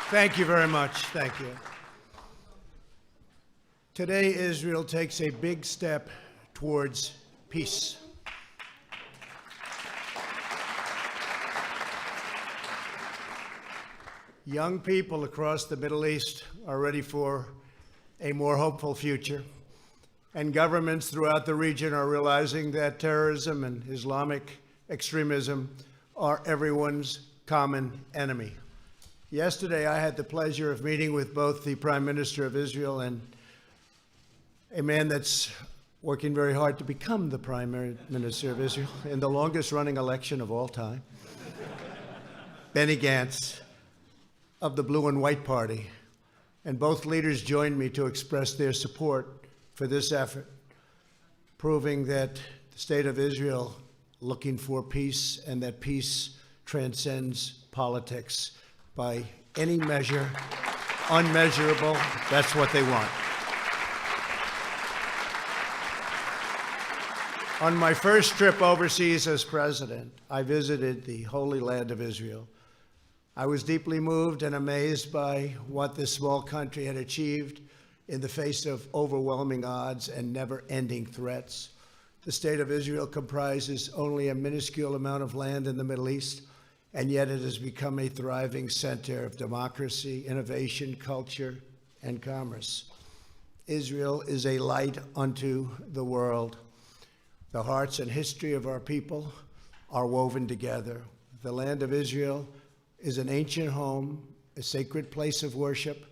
Thank you very much. Thank you. Today, Israel takes a big step towards peace. Young people across the Middle East are ready for a more hopeful future, and governments throughout the region are realizing that terrorism and Islamic extremism are everyone's common enemy. Yesterday, I had the pleasure of meeting with both the Prime Minister of Israel and a man that's working very hard to become the Prime Minister of Israel in the longest-running election of all time, Benny Gantz of the Blue and White Party. And both leaders joined me to express their support for this effort, proving that the state of Israel looking for peace and that peace transcends politics. By any measure, unmeasurable, that's what they want. On my first trip overseas as president, I visited the Holy Land of Israel. I was deeply moved and amazed by what this small country had achieved in the face of overwhelming odds and never-ending threats. The state of Israel comprises only a minuscule amount of land in the Middle East, and yet it has become a thriving center of democracy, innovation, culture, and commerce. Israel is a light unto the world. The hearts and history of our people are woven together. The land of Israel is an ancient home, a sacred place of worship,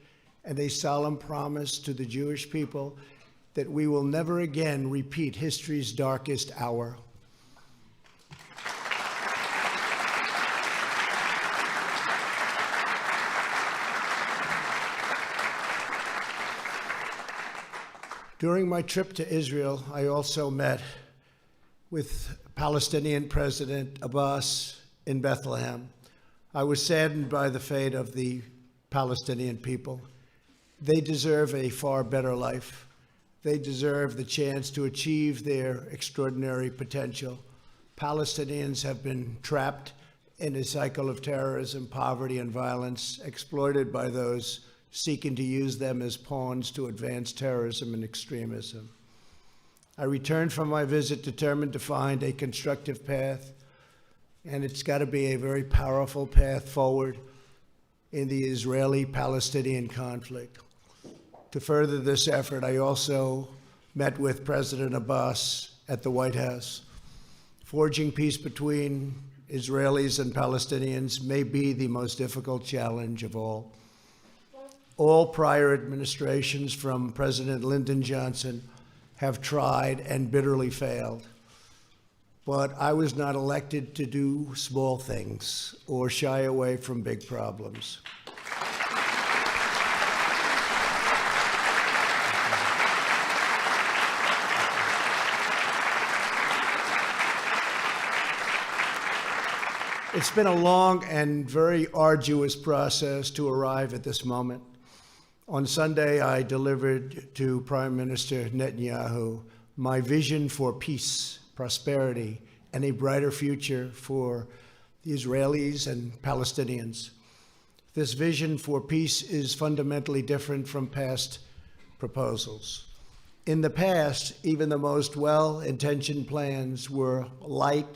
and a solemn promise to the Jewish people that we will never again repeat history's darkest hour. During my trip to Israel, I also met with Palestinian President Abbas in Bethlehem. I was saddened by the fate of the Palestinian people. They deserve a far better life. They deserve the chance to achieve their extraordinary potential. Palestinians have been trapped in a cycle of terrorism, poverty, and violence, exploited by those seeking to use them as pawns to advance terrorism and extremism. I returned from my visit determined to find a constructive path, and it's got to be a very powerful path forward in the Israeli-Palestinian conflict. To further this effort, I also met with President Abbas at the White House. Forging peace between Israelis and Palestinians may be the most difficult challenge of all. All prior administrations, from President Lyndon Johnson, have tried and bitterly failed. But I was not elected to do small things or shy away from big problems. It's been a long and very arduous process to arrive at this moment. On Sunday, I delivered to Prime Minister Netanyahu my vision for peace, prosperity, and a brighter future for the Israelis and Palestinians. This vision for peace is fundamentally different from past proposals. In the past, even the most well-intentioned plans were light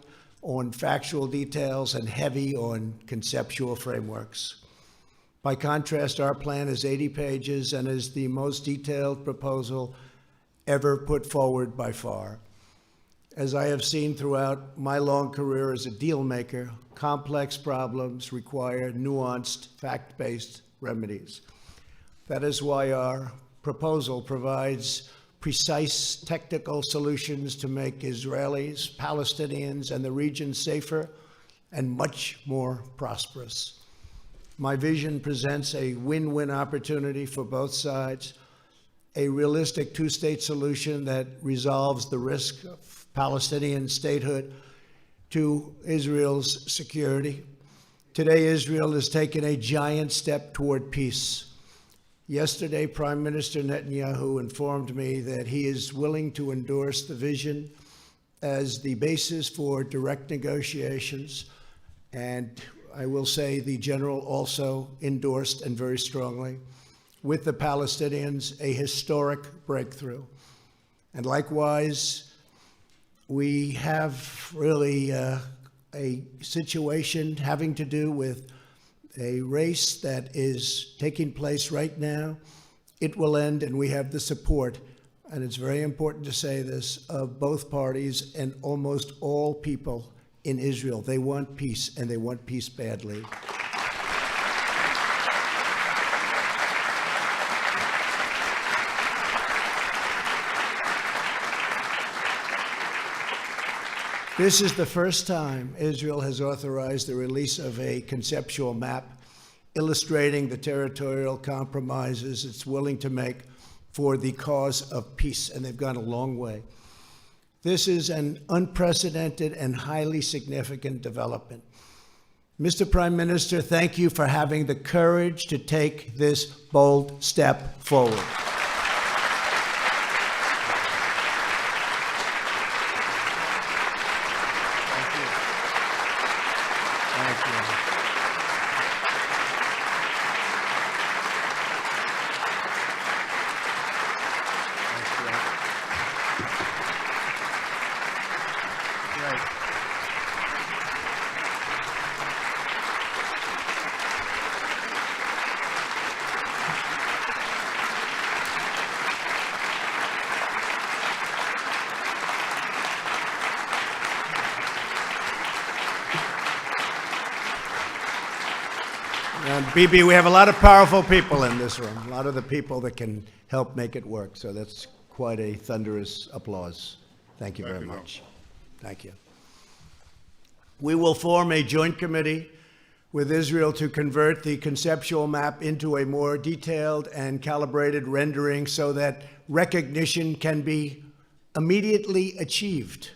on factual details and heavy on conceptual frameworks. By contrast, our plan is 80 pages and is the most detailed proposal ever put forward by far. As I have seen throughout my long career as a deal maker, complex problems require nuanced, fact-based remedies. That is why our proposal provides precise technical solutions to make Israelis, Palestinians, and the region safer and much more prosperous. My vision presents a win-win opportunity for both sides, a realistic two-state solution that resolves the risk of Palestinian statehood to Israel's security. Today, Israel has taken a giant step toward peace. Yesterday, Prime Minister Netanyahu informed me that he is willing to endorse the vision as the basis for direct negotiations, and I will say the general also endorsed and very strongly, with the Palestinians, a historic breakthrough. And likewise, we have really a situation having to do with a race that is taking place right now. It will end, and we have the support, and it's very important to say this, of both parties and almost all people in Israel. They want peace, and they want peace badly. This is the first time Israel has authorized the release of a conceptual map illustrating the territorial compromises it's willing to make for the cause of peace, and they've gone a long way. This is an unprecedented and highly significant development. Mr. Prime Minister, thank you for having the courage to take this bold step forward. BB, we have a lot of powerful people in this room, a lot of the people that can help make it work. So that's quite a thunderous applause. Thank you very much. Thank you. We will form a joint committee with Israel to convert the conceptual map into a more detailed and calibrated rendering so that recognition can be immediately achieved.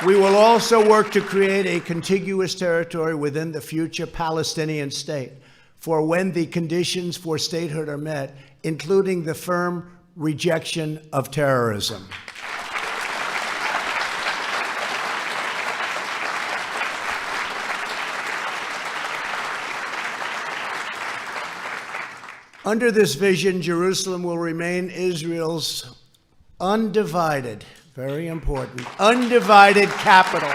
We will also work to create a contiguous territory within the future Palestinian state for when the conditions for statehood are met, including the firm rejection of terrorism. Under this vision, Jerusalem will remain Israel's undivided, very important, undivided capital.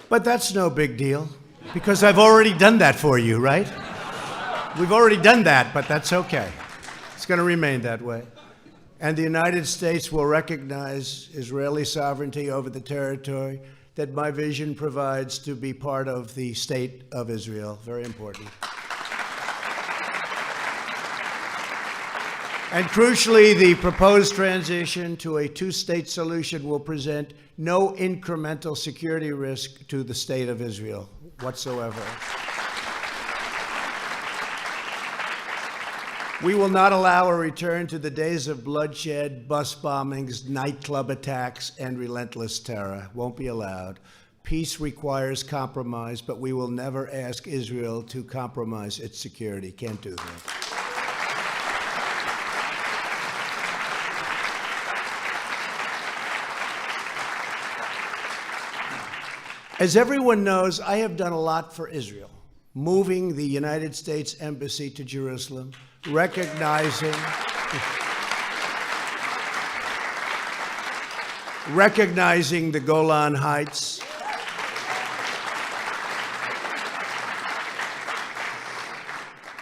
But that's no big deal, because I've already done that for you, right? We've already done that, but that's okay. It's going to remain that way. And the United States will recognize Israeli sovereignty over the territory that my vision provides to be part of the state of Israel. Very important. And crucially, the proposed transition to a two-state solution will present no incremental security risk to the state of Israel whatsoever. We will not allow a return to the days of bloodshed, bus bombings, nightclub attacks, and relentless terror. Won't be allowed. Peace requires compromise, but we will never ask Israel to compromise its security. Can't do that. As everyone knows, I have done a lot for Israel, moving the United States Embassy to Jerusalem, recognizing the Golan Heights,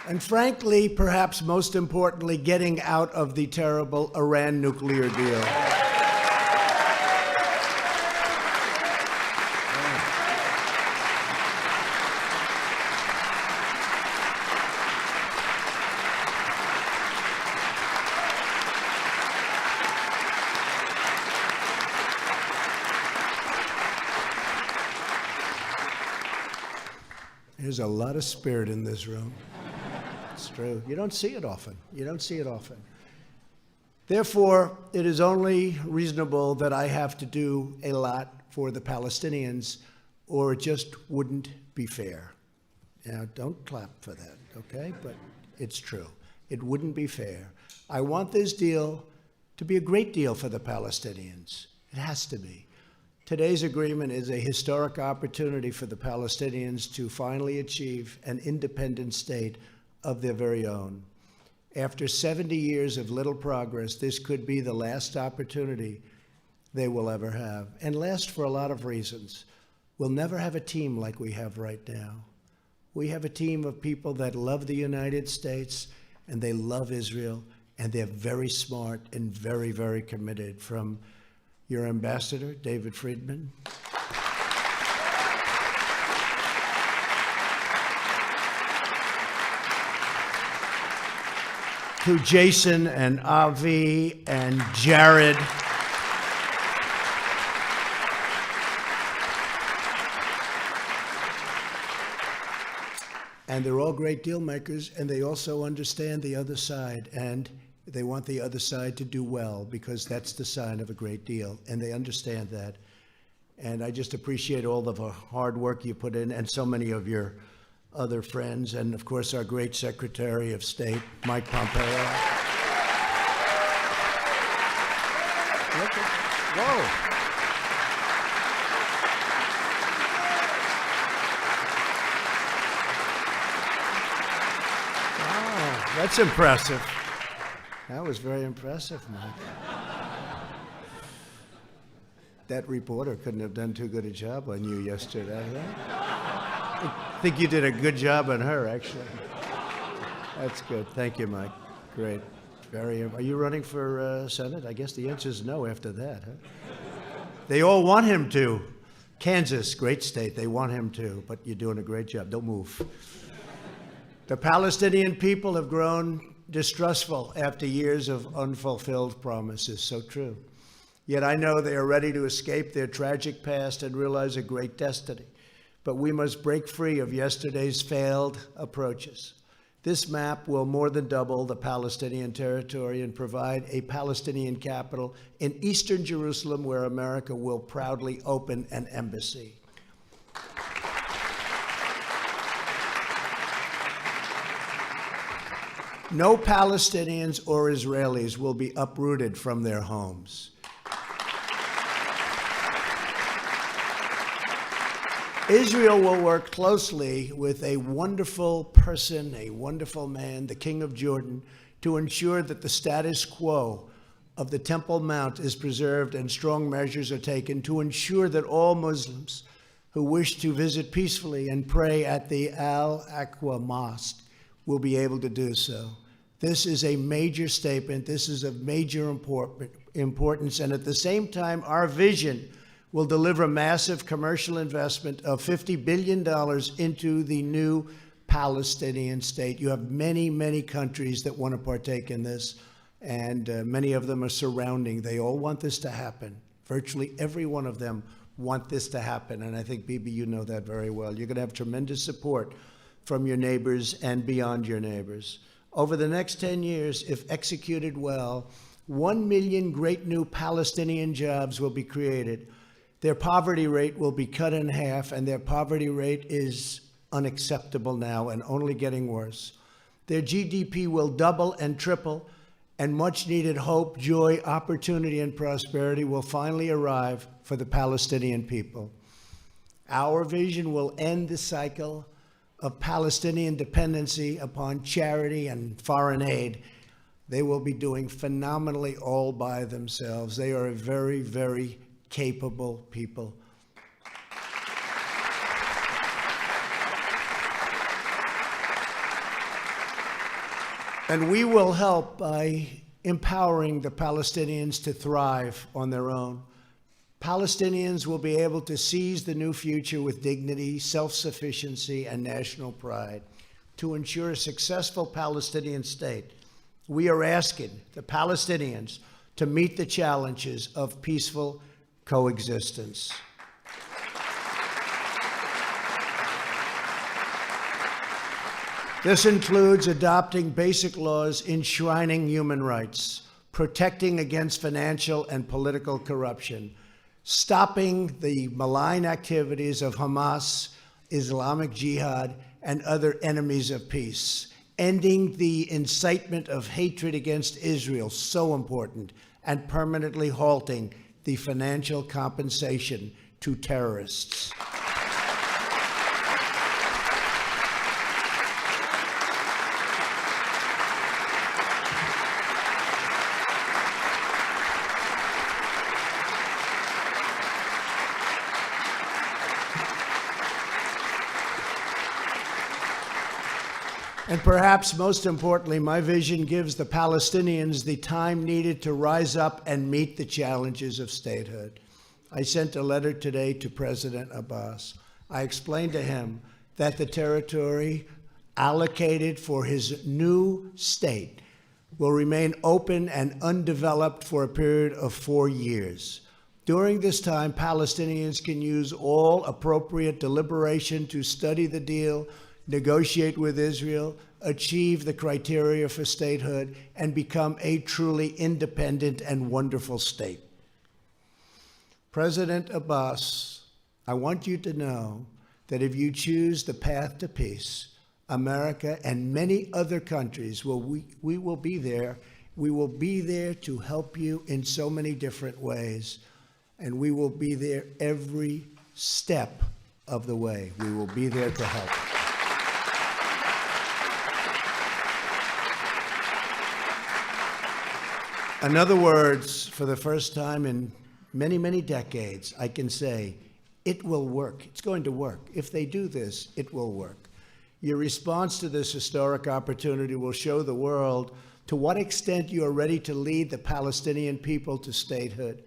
and frankly, perhaps most importantly, getting out of the terrible Iran nuclear deal. There's a lot of spirit in this room. It's true. You don't see it often. You don't see it often. Therefore, it is only reasonable that I have to do a lot for the Palestinians, or it just wouldn't be fair. Now, don't clap for that, okay? But it's true. It wouldn't be fair. I want this deal to be a great deal for the Palestinians. It has to be. Today's agreement is a historic opportunity for the Palestinians to finally achieve an independent state of their very own. After 70 years of little progress, this could be the last opportunity they will ever have, and last for a lot of reasons. We'll never have a team like we have right now. We have a team of people that love the United States, and they love Israel, and they're very smart and very, very committed. From your ambassador, David Friedman, to Jason and Avi and Jared, and they're all great deal makers, and they also understand the other side, and they want the other side to do well, because that's the sign of a great deal, and they understand that. And I just appreciate all of the hard work you put in, and so many of your other friends, and of course our great Secretary of State, Mike Pompeo. Look at, whoa. Wow, that's impressive. That was very impressive, Mike. That reporter couldn't have done too good a job on you yesterday, right? I think you did a good job on her, actually. That's good. Thank you, Mike. Great. Are you running for Senate? I guess the answer is no after that, huh? They all want him to. Kansas, great state. They want him to, but you're doing a great job. Don't move. The Palestinian people have grown distrustful after years of unfulfilled promises. So true. Yet I know they are ready to escape their tragic past and realize a great destiny. But we must break free of yesterday's failed approaches. This map will more than double the Palestinian territory and provide a Palestinian capital in eastern Jerusalem, where America will proudly open an embassy. No Palestinians or Israelis will be uprooted from their homes. Israel will work closely with a wonderful person, a wonderful man, the King of Jordan, to ensure that the status quo of the Temple Mount is preserved and strong measures are taken to ensure that all Muslims who wish to visit peacefully and pray at the Al-Aqsa Mosque will be able to do so. This is a major statement. This is of major importance. And at the same time, our vision will deliver massive commercial investment of $50 billion into the new Palestinian state. You have many, many countries that want to partake in this, and many of them are surrounding. They all want this to happen. Virtually every one of them want this to happen, and I think, Bibi, you know that very well. You're going to have tremendous support from your neighbors and beyond your neighbors. Over the next 10 years, if executed well, 1 million great new Palestinian jobs will be created. Their poverty rate will be cut in half, and their poverty rate is unacceptable now and only getting worse. Their GDP will double and triple, and much-needed hope, joy, opportunity, and prosperity will finally arrive for the Palestinian people. Our vision will end the cycle of Palestinian dependency upon charity and foreign aid. They will be doing phenomenally all by themselves. They are a very, very capable people. And we will help by empowering the Palestinians to thrive on their own. Palestinians will be able to seize the new future with dignity, self-sufficiency, and national pride. To ensure a successful Palestinian state, we are asking the Palestinians to meet the challenges of peaceful coexistence. This includes adopting basic laws enshrining human rights, protecting against financial and political corruption, stopping the malign activities of Hamas, Islamic Jihad, and other enemies of peace, ending the incitement of hatred against Israel, so important, and permanently halting the financial compensation to terrorists. And perhaps most importantly, my vision gives the Palestinians the time needed to rise up and meet the challenges of statehood. I sent a letter today to President Abbas. I explained to him that the territory allocated for his new state will remain open and undeveloped for a period of 4 years. During this time, Palestinians can use all appropriate deliberation to study the deal, negotiate with Israel, achieve the criteria for statehood, and become a truly independent and wonderful state. President Abbas, I want you to know that if you choose the path to peace, America and many other countries, we will be there. We will be there to help you in so many different ways, and we will be there every step of the way. We will be there to help. In other words, for the first time in many, many decades, I can say, it will work. It's going to work. If they do this, it will work. Your response to this historic opportunity will show the world to what extent you are ready to lead the Palestinian people to statehood.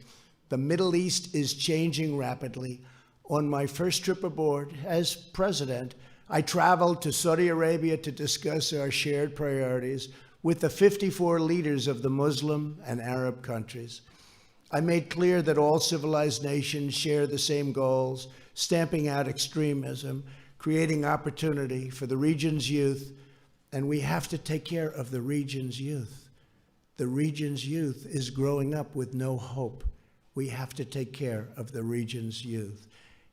The Middle East is changing rapidly. On my first trip aboard as president, I traveled to Saudi Arabia to discuss our shared priorities with the 54 leaders of the Muslim and Arab countries. I made clear that all civilized nations share the same goals, stamping out extremism, creating opportunity for the region's youth, and we have to take care of the region's youth. The region's youth is growing up with no hope. We have to take care of the region's youth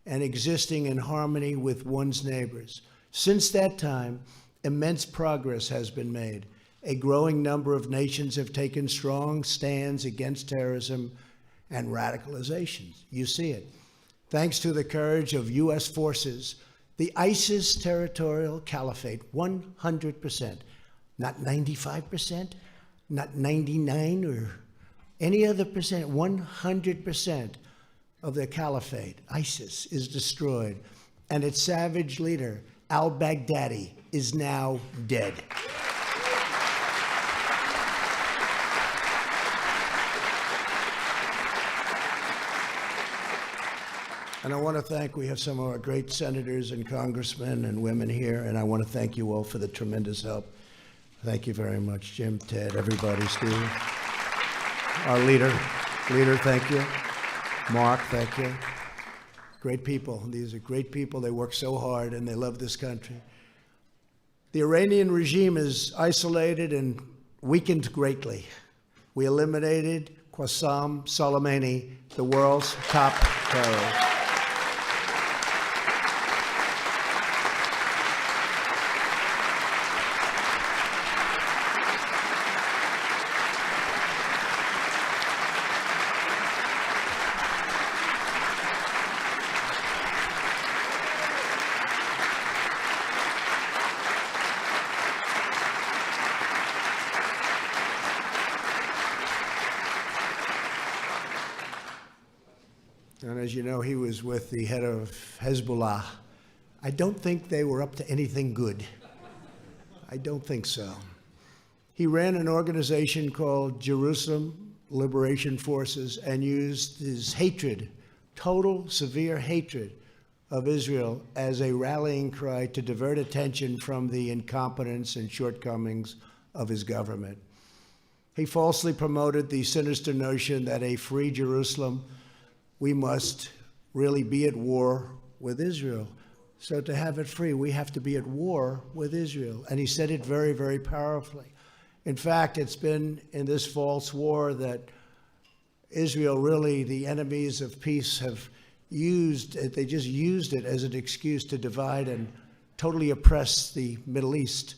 and existing in harmony with one's neighbors. Since that time, immense progress has been made. A growing number of nations have taken strong stands against terrorism and radicalization. You see it. Thanks to the courage of U.S. forces, the ISIS territorial caliphate, 100%, not 95%, not 99 or any other percent, 100% of the caliphate, ISIS, is destroyed. And its savage leader, al-Baghdadi, is now dead. And I want to thank, we have some of our great senators and congressmen and women here, and I want to thank you all for the tremendous help. Thank you very much, Jim, Ted, everybody, Steve. Our leader, thank you. Mark, thank you. Great people. These are great people. They work so hard, and they love this country. The Iranian regime is isolated and weakened greatly. We eliminated Qasem Soleimani, the world's top terrorist. And as you know, he was with the head of Hezbollah. I don't think they were up to anything good. I don't think so. He ran an organization called Jerusalem Liberation Forces and used his hatred, total severe hatred of Israel, as a rallying cry to divert attention from the incompetence and shortcomings of his government. He falsely promoted the sinister notion that a free Jerusalem, we must really be at war with Israel. So to have it free, we have to be at war with Israel. And he said it very, very powerfully. In fact, it's been in this false war that Israel, really, the enemies of peace have used it. They just used it as an excuse to divide and totally oppress the Middle East.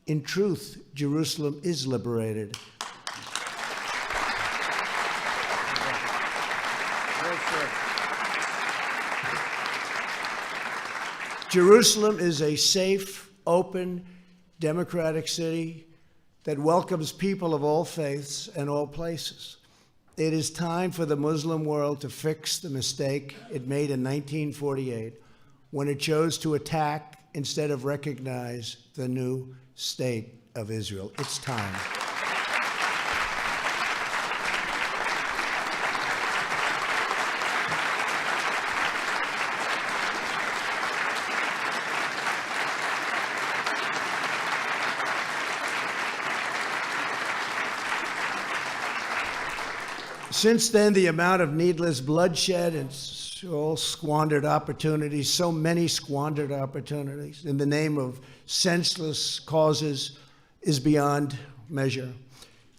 In truth, Jerusalem is liberated. Jerusalem is a safe, open, democratic city that welcomes people of all faiths and all places. It is time for the Muslim world to fix the mistake it made in 1948 when it chose to attack instead of recognize the new state of Israel. It's time. Since then, the amount of needless bloodshed and all squandered opportunities, so many squandered opportunities in the name of senseless causes is beyond measure.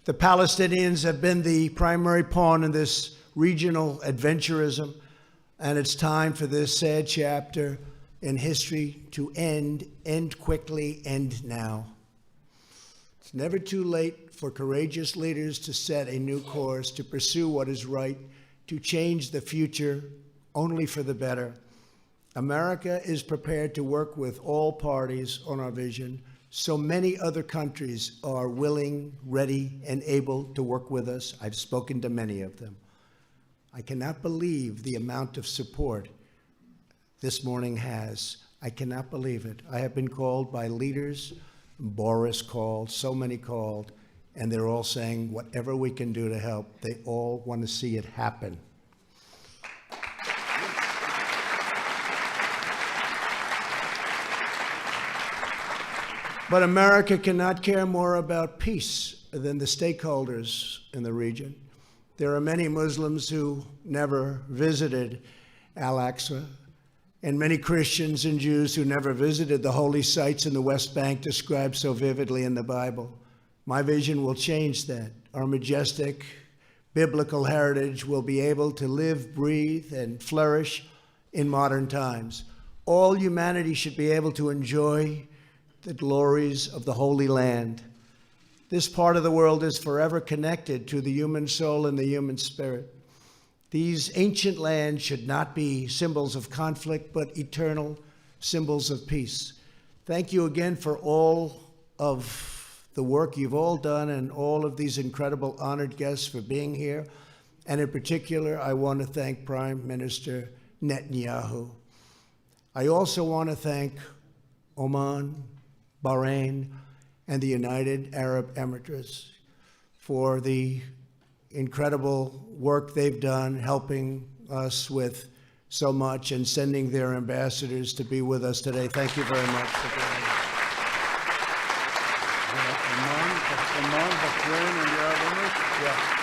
The Palestinians have been the primary pawn in this regional adventurism, and it's time for this sad chapter in history to end quickly, end now. It's never too late for courageous leaders to set a new course, to pursue what is right, to change the future only for the better. America is prepared to work with all parties on our vision. So many other countries are willing, ready, and able to work with us. I've spoken to many of them. I cannot believe the amount of support this morning has. I cannot believe it. I have been called by leaders, Boris called, so many called, and they're all saying whatever we can do to help. They all want to see it happen. But America cannot care more about peace than the stakeholders in the region. There are many Muslims who never visited Al-Aqsa, and many Christians and Jews who never visited the holy sites in the West Bank described so vividly in the Bible. My vision will change that. Our majestic biblical heritage will be able to live, breathe, and flourish in modern times. All humanity should be able to enjoy the glories of the Holy Land. This part of the world is forever connected to the human soul and the human spirit. These ancient lands should not be symbols of conflict, but eternal symbols of peace. Thank you again for all of the work you've all done and all of these incredible honored guests for being here. And in particular, I want to thank Prime Minister Netanyahu. I also want to thank Oman, Bahrain, and the United Arab Emirates for the incredible work they've done, helping us with so much and sending their ambassadors to be with us today. Thank you very much for being here. Oman, Bahrain, and the Arab Emirates? Yeah.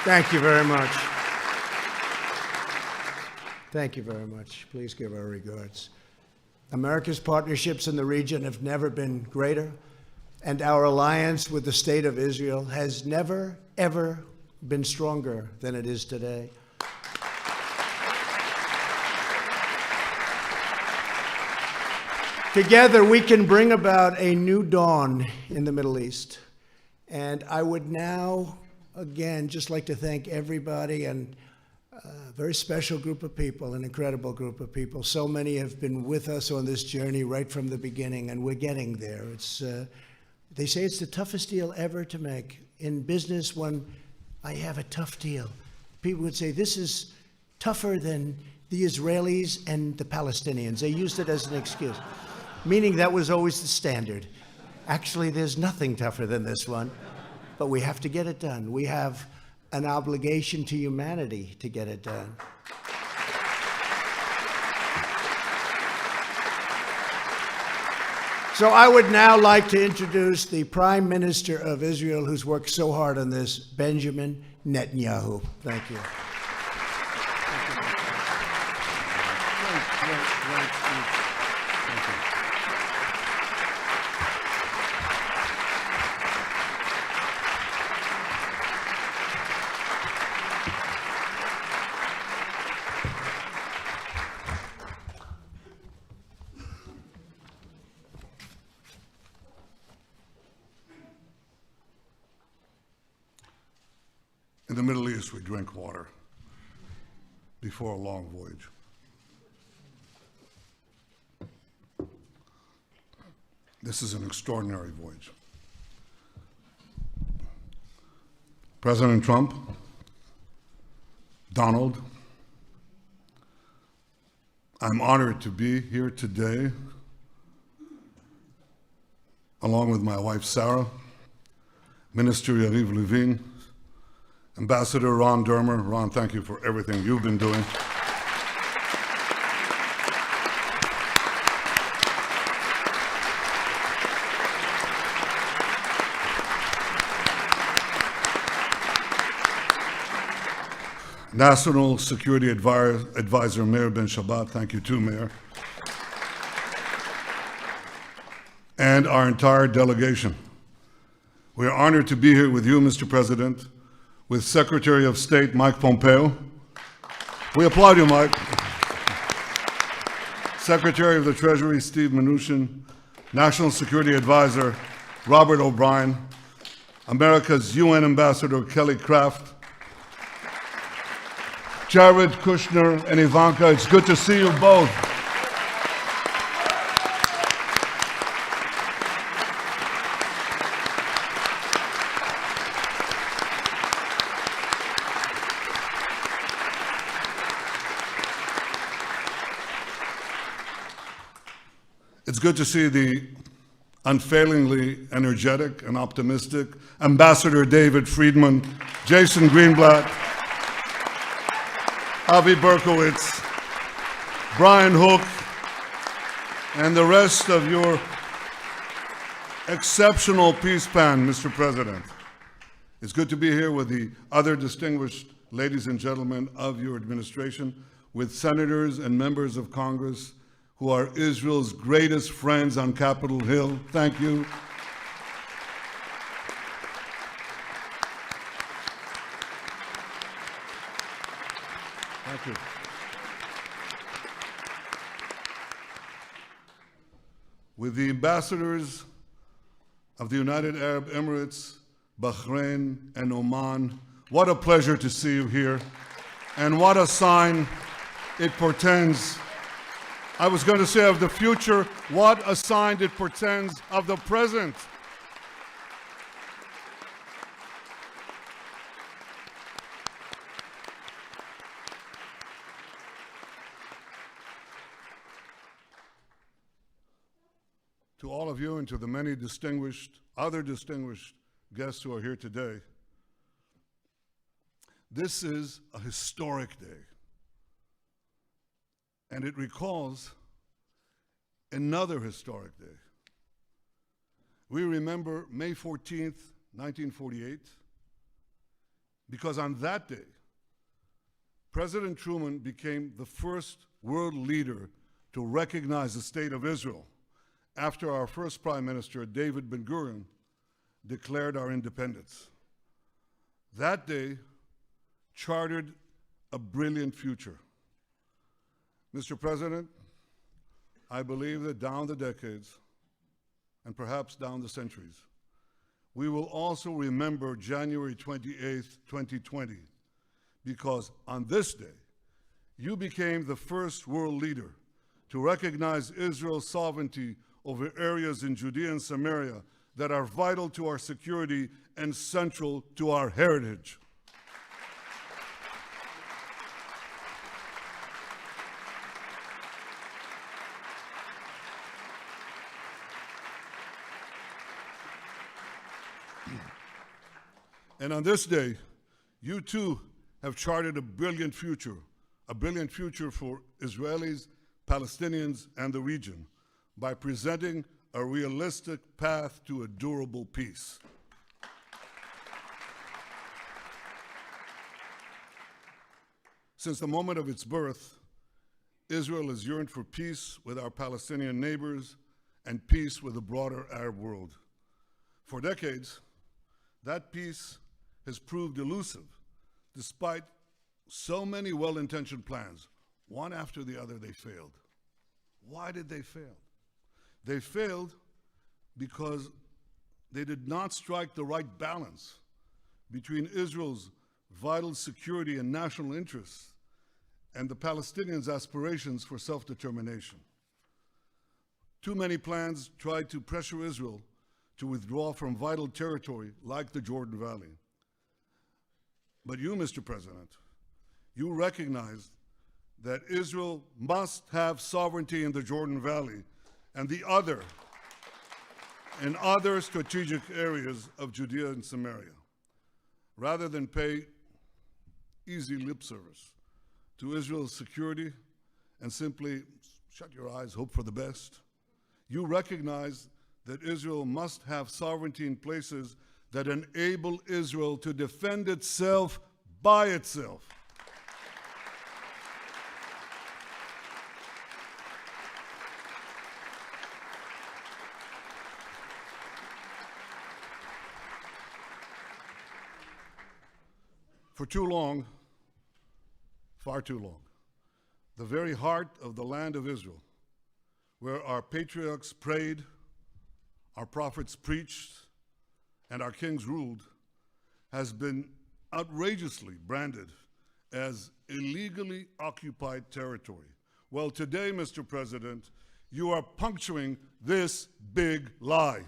Thank you very much. Thank you very much. Please give our regards. America's partnerships in the region have never been greater, and our alliance with the State of Israel has never, ever been stronger than it is today. Together, we can bring about a new dawn in the Middle East. And I would now again, just like to thank everybody and a very special group of people, an incredible group of people. So many have been with us on this journey right from the beginning, and we're getting there. It's, they say it's the toughest deal ever to make. In business, when I have a tough deal, people would say, this is tougher than the Israelis and the Palestinians. They used it as an excuse, meaning that was always the standard. Actually, there's nothing tougher than this one. But we have to get it done. We have an obligation to humanity to get it done. So I would now like to introduce the Prime Minister of Israel, who's worked so hard on this, Benjamin Netanyahu. Thank you. Great speech. Thank you. In the Middle East, we drink water before a long voyage. This is an extraordinary voyage. President Trump, Donald, I'm honored to be here today, along with my wife, Sarah, Minister Yariv Levin, Ambassador Ron Dermer. Ron, thank you for everything you've been doing. National Security Advisor Meir Ben Shabbat, thank you too, Mayor. And our entire delegation. We are honored to be here with you, Mr. President, with Secretary of State Mike Pompeo. We applaud you, Mike. Secretary of the Treasury Steve Mnuchin, National Security Advisor Robert O'Brien, America's UN Ambassador Kelly Craft, Jared Kushner and Ivanka, it's good to see you both. It's good to see the unfailingly energetic and optimistic Ambassador David Friedman, Jason Greenblatt, Avi Berkowitz, Brian Hook, and the rest of your exceptional peace band, Mr. President. It's good to be here with the other distinguished ladies and gentlemen of your administration, with senators and members of Congress who are Israel's greatest friends on Capitol Hill. Thank you. Thank you. With the ambassadors of the United Arab Emirates, Bahrain, and Oman, what a pleasure to see you here, and what a sign it portends. I was going to say of the future, what a sign it portends of the present. To all of you and to the many other distinguished guests who are here today, this is a historic day. And it recalls another historic day. We remember May 14th, 1948, because on that day, President Truman became the first world leader to recognize the state of Israel after our first Prime Minister, David Ben-Gurion, declared our independence. That day chartered a brilliant future. Mr. President, I believe that down the decades, and perhaps down the centuries, we will also remember January 28th, 2020, because on this day, you became the first world leader to recognize Israel's sovereignty over areas in Judea and Samaria that are vital to our security and central to our heritage. And on this day, you too have charted a brilliant future for Israelis, Palestinians, and the region by presenting a realistic path to a durable peace. Since the moment of its birth, Israel has yearned for peace with our Palestinian neighbors and peace with the broader Arab world. For decades, that peace has proved elusive, despite so many well-intentioned plans. One after the other, they failed. Why did they fail? They failed because they did not strike the right balance between Israel's vital security and national interests and the Palestinians' aspirations for self-determination. Too many plans tried to pressure Israel to withdraw from vital territory like the Jordan Valley. But you, Mr. President, you recognize that Israel must have sovereignty in the Jordan Valley and in other strategic areas of Judea and Samaria, rather than pay easy lip service to Israel's security and simply shut your eyes, hope for the best. You recognize that Israel must have sovereignty in places that enable Israel to defend itself by itself. For too long, far too long, the very heart of the land of Israel, where our patriarchs prayed, our prophets preached, and our kings ruled, has been outrageously branded as illegally occupied territory. Well, today, Mr. President, you are puncturing this big lie.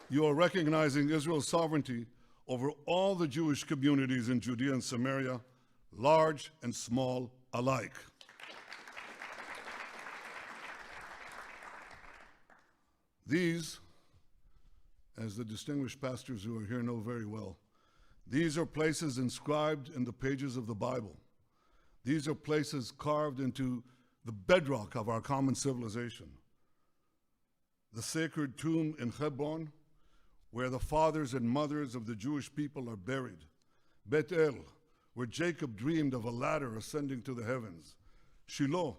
You are recognizing Israel's sovereignty over all the Jewish communities in Judea and Samaria, large and small alike. These, as the distinguished pastors who are here know very well, these are places inscribed in the pages of the Bible. These are places carved into the bedrock of our common civilization. The sacred tomb in Hebron, where the fathers and mothers of the Jewish people are buried. Bet El, where Jacob dreamed of a ladder ascending to the heavens. Shiloh,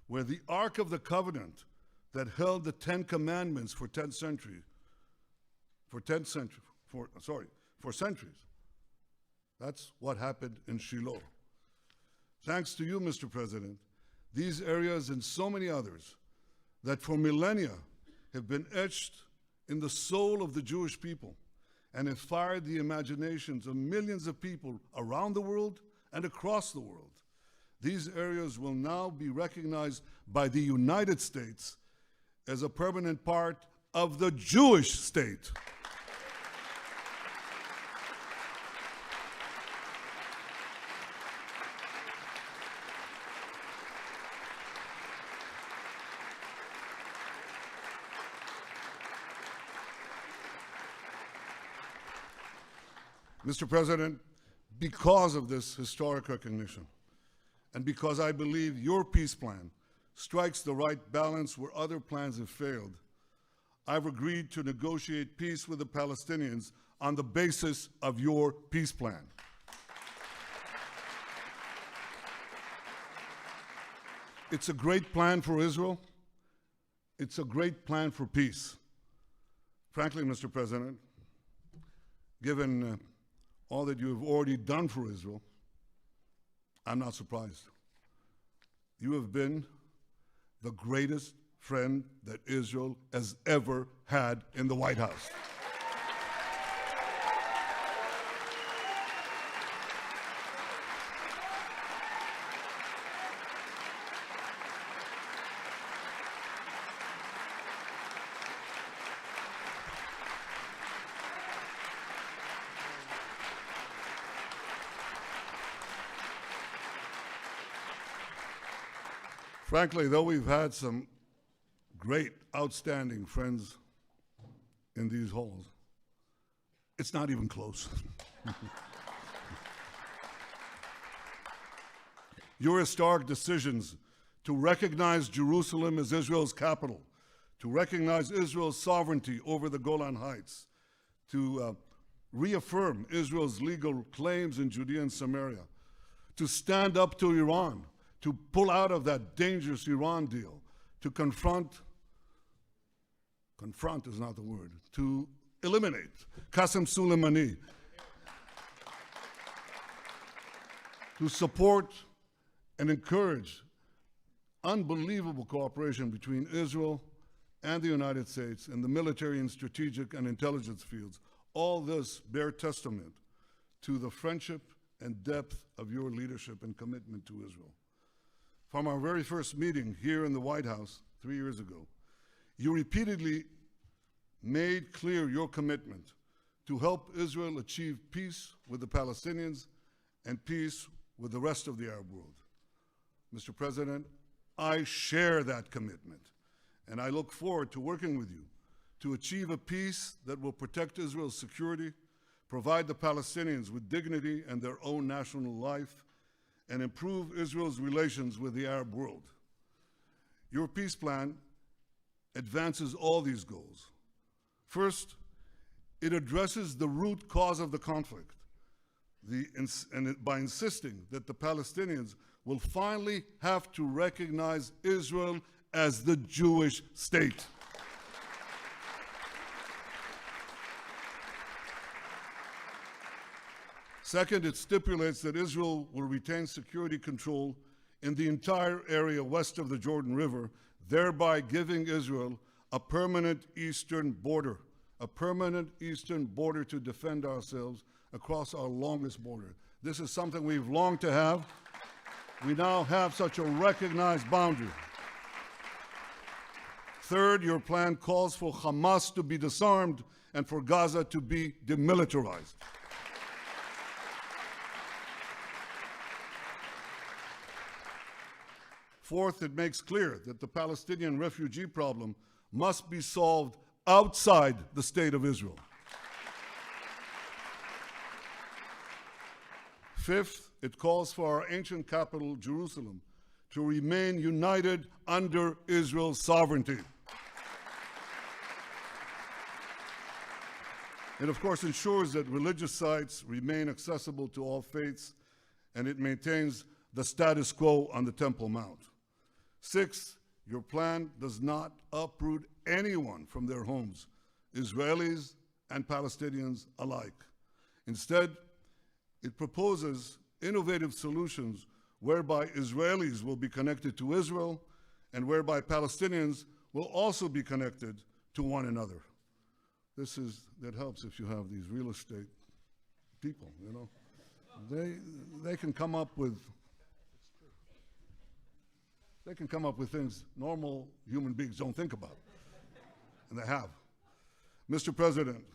where the Ark of the Covenant that held the 10 Commandments for centuries. That's what happened in Shiloh. Thanks to you, Mr. President, these areas and so many others that for millennia have been etched in the soul of the Jewish people and have fired the imaginations of millions of people around the world and across the world. These areas will now be recognized by the United States as a permanent part of the Jewish state. Mr. President, because of this historic recognition, and because I believe your peace plan strikes the right balance where other plans have failed, I've agreed to negotiate peace with the Palestinians on the basis of your peace plan. It's a great plan for Israel. It's a great plan for peace. Frankly, Mr. President, given all that you have already done for Israel, I'm not surprised. You have been the greatest friend that Israel has ever had in the White House. Frankly, though we've had some great, outstanding friends in these halls, it's not even close. your historic decisions to recognize Jerusalem as Israel's capital, to recognize Israel's sovereignty over the Golan Heights, to reaffirm Israel's legal claims in Judea and Samaria, to stand up to Iran, to pull out of that dangerous Iran deal, to confront is not the word, to eliminate Qasem Soleimani, to support and encourage unbelievable cooperation between Israel and the United States in the military and strategic and intelligence fields. All this bear testament to the friendship and depth of your leadership and commitment to Israel. From our very first meeting here in the White House 3 years ago, you repeatedly made clear your commitment to help Israel achieve peace with the Palestinians and peace with the rest of the Arab world. Mr. President, I share that commitment, and I look forward to working with you to achieve a peace that will protect Israel's security, provide the Palestinians with dignity and their own national life, and improve Israel's relations with the Arab world. Your peace plan advances all these goals. First, it addresses the root cause of the conflict, by insisting that the Palestinians will finally have to recognize Israel as the Jewish state. Second, it stipulates that Israel will retain security control in the entire area west of the Jordan River, thereby giving Israel a permanent eastern border to defend ourselves across our longest border. This is something we've longed to have. We now have such a recognized boundary. Third, your plan calls for Hamas to be disarmed and for Gaza to be demilitarized. Fourth, it makes clear that the Palestinian refugee problem must be solved outside the state of Israel. Fifth, it calls for our ancient capital, Jerusalem, to remain united under Israel's sovereignty. It, of course, ensures that religious sites remain accessible to all faiths, and it maintains the status quo on the Temple Mount. Sixth, your plan does not uproot anyone from their homes, Israelis and Palestinians alike. Instead, it proposes innovative solutions whereby Israelis will be connected to Israel and whereby Palestinians will also be connected to one another. That helps if you have these real estate people, you know. They can come up with things normal human beings don't think about, and they have. Mr. President,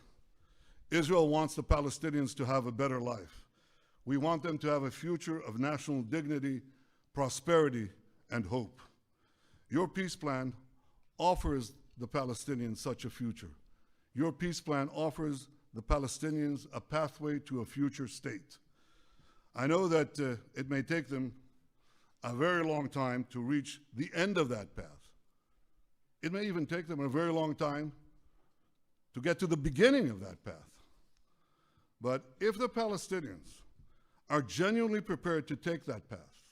Israel wants the Palestinians to have a better life. We want them to have a future of national dignity, prosperity, and hope. Your peace plan offers the Palestinians such a future. Your peace plan offers the Palestinians a pathway to a future state. I know that it may take them a very long time to reach the end of that path. It may even take them a very long time to get to the beginning of that path. But if the Palestinians are genuinely prepared to take that path,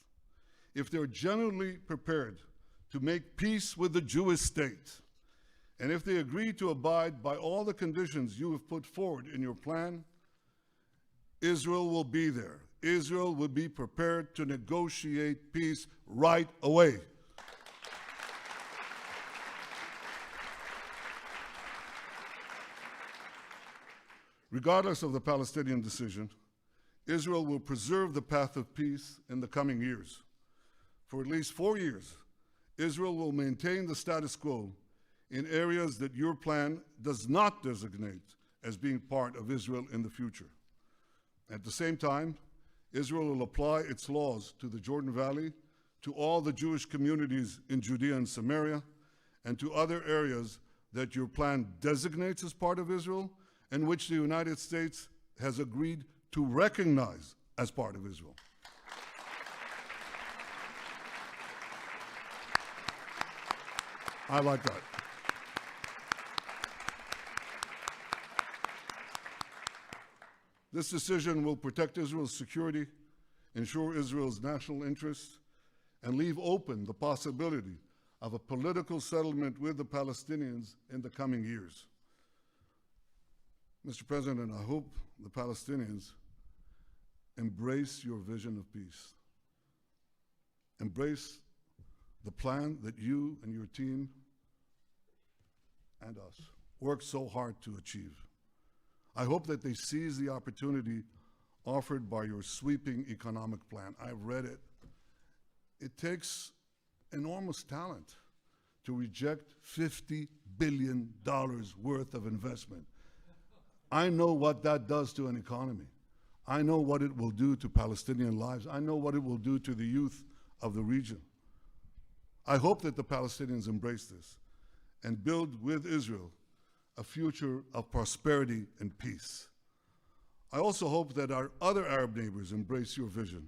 if they're genuinely prepared to make peace with the Jewish state, and if they agree to abide by all the conditions you have put forward in your plan, Israel will be there. Israel will be prepared to negotiate peace right away. Regardless of the Palestinian decision, Israel will preserve the path of peace in the coming years. For at least 4 years, Israel will maintain the status quo in areas that your plan does not designate as being part of Israel in the future. At the same time, Israel will apply its laws to the Jordan Valley, to all the Jewish communities in Judea and Samaria, and to other areas that your plan designates as part of Israel and which the United States has agreed to recognize as part of Israel. I like that. This decision will protect Israel's security, ensure Israel's national interests, and leave open the possibility of a political settlement with the Palestinians in the coming years. Mr. President, I hope the Palestinians embrace your vision of peace. Embrace the plan that you and your team and us worked so hard to achieve. I hope that they seize the opportunity offered by your sweeping economic plan. I've read it. It takes enormous talent to reject $50 billion worth of investment. I know what that does to an economy. I know what it will do to Palestinian lives. I know what it will do to the youth of the region. I hope that the Palestinians embrace this and build with Israel a future of prosperity and peace. I also hope that our other Arab neighbors embrace your vision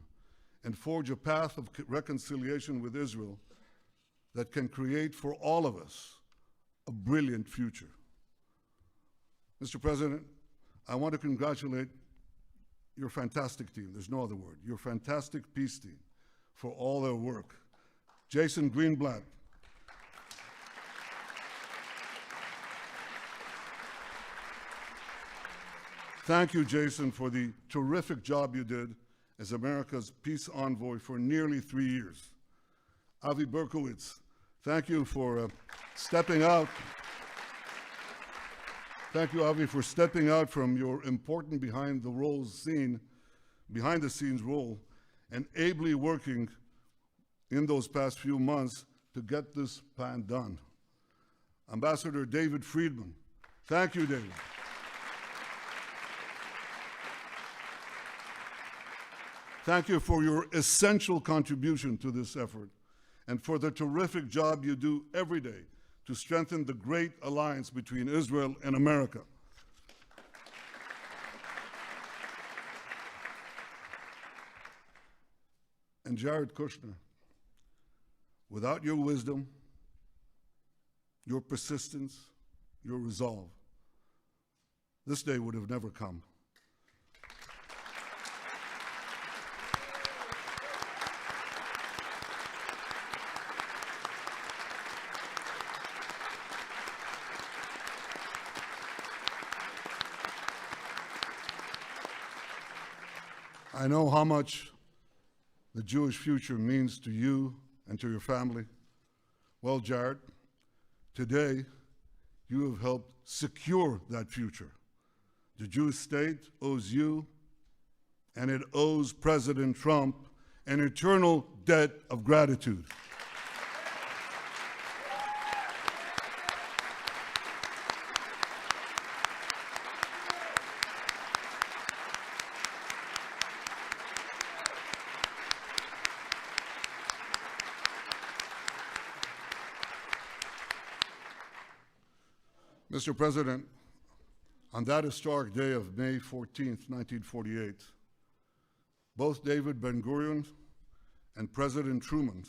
and forge a path of reconciliation with Israel that can create for all of us a brilliant future. Mr. President, I want to congratulate your fantastic team, there's no other word, your fantastic peace team for all their work. Jason Greenblatt, thank you, Jason, for the terrific job you did as America's peace envoy for nearly 3 years. Avi Berkowitz, thank you for stepping out. Thank you, Avi, for stepping out from your important behind the scenes role and ably working in those past few months to get this plan done. Ambassador David Friedman, thank you, David. Thank you for your essential contribution to this effort and for the terrific job you do every day to strengthen the great alliance between Israel and America. And Jared Kushner, without your wisdom, your persistence, your resolve, this day would have never come. I know how much the Jewish future means to you and to your family. Well, Jared, today you have helped secure that future. The Jewish state owes you, and it owes President Trump, an eternal debt of gratitude. Mr. President, on that historic day of May 14th, 1948, both David Ben-Gurion and President Truman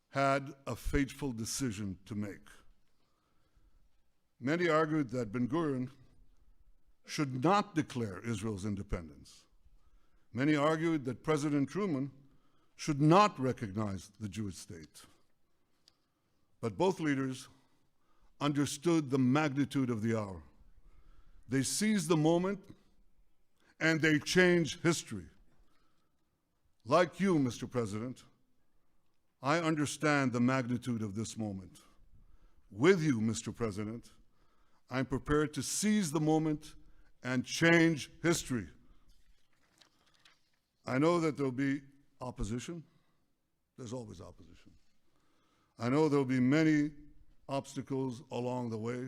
had a fateful decision to make. Many argued that Ben-Gurion should not declare Israel's independence. Many argued that President Truman should not recognize the Jewish state. But both leaders understood the magnitude of the hour. They seized the moment and they changed history. Like you, Mr. President, I understand the magnitude of this moment. With you, Mr. President, I'm prepared to seize the moment and change history. I know that there'll be opposition. There's always opposition. I know there'll be many obstacles along the way,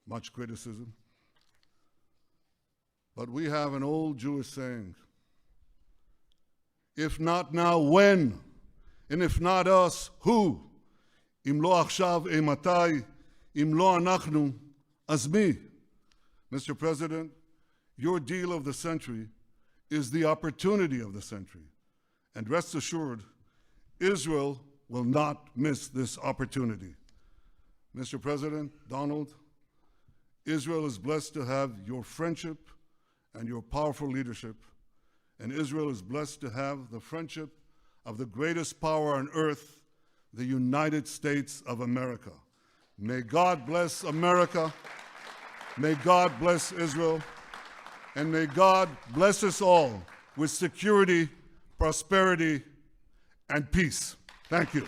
much criticism. But we have an old Jewish saying, if not now, when? And if not us, who? Im lo achshav, matai, im lo anachnu, az mi? Mr. President, your deal of the century is the opportunity of the century. And rest assured, Israel will not miss this opportunity. Mr. President, Donald, Israel is blessed to have your friendship and your powerful leadership, and Israel is blessed to have the friendship of the greatest power on earth, the United States of America. May God bless America, may God bless Israel, and may God bless us all with security, prosperity, and peace. Thank you.